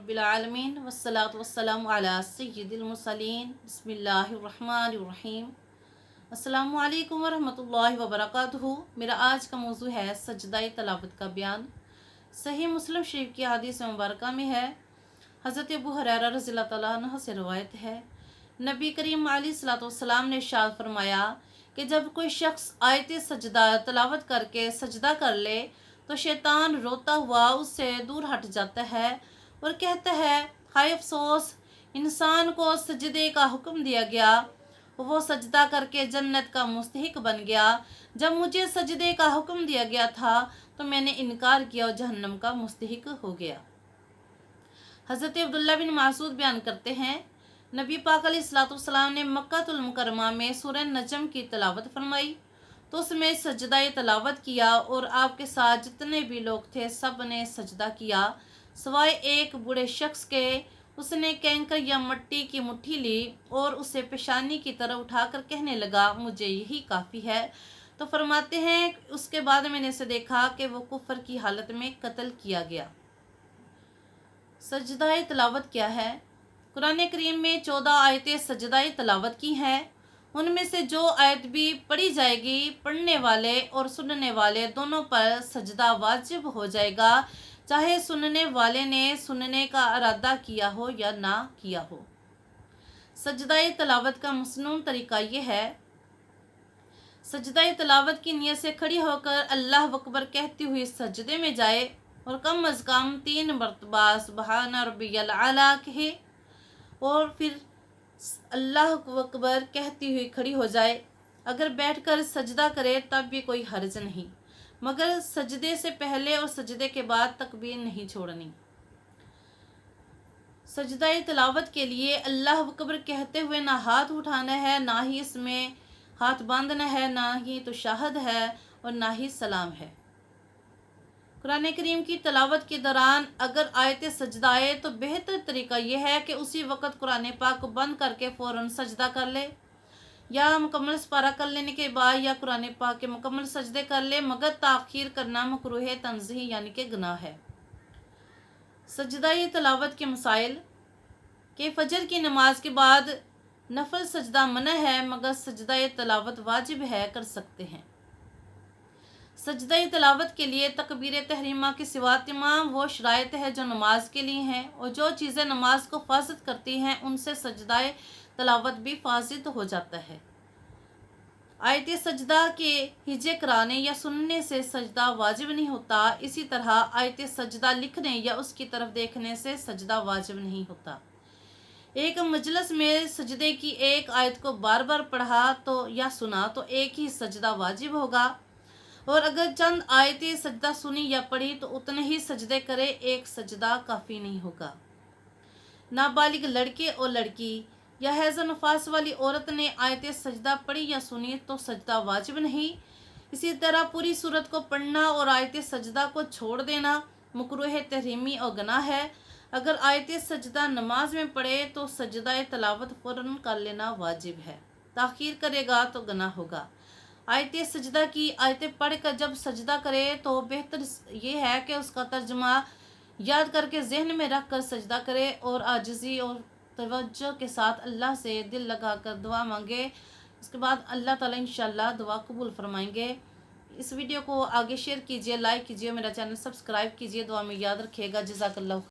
रब्बिल आलमीन वस्सलातु वस्सलामु अला सय्यिदिल मुरसलीन बिस्मिल्लाहिर्रहमानिर्रहीम। अस्सलामु अलैकुम वरहमतुल्लाहि वबरकातुहू। मेरा आज का मौजू है सजदाए तलावत का बयान। सही मुस्लिम शरीफ की हदीस मुबारक में है, हज़रत अबू हुरैरा रज़ियल्लाहु तआला अन्हु से रवायत है, नबी करीम अलैहिस्सलातु वस्सलाम ने इरशाद फरमाया कि जब कोई शख्स आयत सजदा तलावत करके सजदा कर ले तो शैतान रोता हुआ उससे दूर हट जाता है और कहता है, हाय अफसोस, इंसान को सजदे का हुक्म दिया गया, वो सजदा करके जन्नत का मुस्तहिक बन गया। जब मुझे सजदे का हुक्म दिया गया था तो मैंने इनकार किया और जहन्नम का मुस्तहिक हो गया। हज़रत अब्दुल्ला बिन मासूद बयान करते हैं, नबी पाक अलैहिस्सलातु वस्सलाम ने मक्कातुल मुकर्रमा में सूरह नजम की तलावत फरमाई तो उसमें सजदाए तलावत किया और आपके साथ जितने भी लोग थे सब ने सजदा किया सिवाय एक बूढ़े शख्स के। उसने कैंकर या मिट्टी की मुट्ठी ली और उसे पेशानी की तरफ उठाकर कहने लगा, मुझे यही काफ़ी है। तो फरमाते हैं, उसके बाद मैंने इसे देखा कि वो कुफर की हालत में कत्ल किया गया। सजदाए तलावत क्या है? कुरान करीम में 14 आयतें सजदाए तलावत की हैं। उनमें से जो आयत भी पढ़ी जाएगी, पढ़ने वाले और सुनने वाले दोनों पर सजदा वाजिब हो जाएगा, चाहे सुनने वाले ने सुनने का इरादा किया हो या ना किया हो। सजदाए तलावत का मसनून तरीका ये है, सजदाए तलावत की नियत से खड़ी होकर अल्लाह अकबर कहती हुई सजदे में जाए और कम अज़ कम 3 मरतबा सुबहान रब्बियल आला कहे और फिर अल्लाह अकबर कहती हुई खड़ी हो जाए। अगर बैठकर सजदा करे तब भी कोई हर्ज नहीं, मगर सजदे से पहले और सजदे के बाद तकबीर नहीं छोड़नी। सजदाए तलावत के लिए अल्लाह अकबर कहते हुए ना हाथ उठाना है, ना ही इसमें हाथ बांधना है, ना ही तो शाहद है और ना ही सलाम है। कुरान करीम की तलावत के दौरान अगर आयत सजदा आए तो बेहतर तरीका यह है कि उसी वक़्त कुरान पाक को बंद करके फ़ौरन सजदा कर ले, या मुकम्मल सपारा कर लेने के बाद या कुरान पाक के मुकम्मल सजदे कर ले, मगर ताख़ीर करना मकरूह तंज़ीह यानी कि गुनाह है। सजदाए तलावत के मसाइल के फजर की नमाज के बाद नफल सजदा मना है, मगर सजदाए तलावत वाजिब है, कर सकते हैं। सजदाए तलावत के लिए तकबीर तहरीमा के सिवा तमाम वो शराइत है जो नमाज के लिए हैं, और जो चीज़ें नमाज को फासिद करती हैं उनसे सजदाए तलावत भी फासिद हो जाता है। आयत सजदा के हिज्जे कराने या सुनने से सजदा वाजिब नहीं होता। इसी तरह आयत सजदा लिखने या उसकी तरफ देखने से सजदा वाजिब नहीं होता। एक मजलिस में सजदे की एक आयत को बार बार पढ़ा तो या सुना तो एक ही सजदा वाजिब होगा, और अगर चंद आयतें सजदा सुनी या पढ़ी तो उतने ही सजदे करे, एक सजदा काफ़ी नहीं होगा। नाबालिग लड़के और लड़की या हैज़ नफास वाली औरत ने आयत सजदा पढ़ी या सुनी तो सजदा वाजिब नहीं। इसी तरह पूरी सूरत को पढ़ना और आयत सजदा को छोड़ देना मकरूह तहरीमी और गुनाह है। अगर आयत सजदा नमाज में पढ़े तो सजदाए तलावत फ़ौरन कर लेना वाजिब है, ताख़ीर करेगा तो गुनाह होगा। आयत सजदा की आयतें पढ़ कर जब सजदा करे तो बेहतर ये है कि उसका तर्जुमा याद करके जहन में रख कर सजदा करे और आजिज़ी और तवज्जो के साथ अल्लाह से दिल लगा कर दुआ मांगे। इसके बाद अल्लाह ताला इंशाअल्लाह दुआ कबूल फरमाएंगे। इस वीडियो को आगे शेयर कीजिए, लाइक कीजिए, मेरा चैनल सब्सक्राइब कीजिए, दुआ में याद रखिएगा। जज़ाकल्लाह।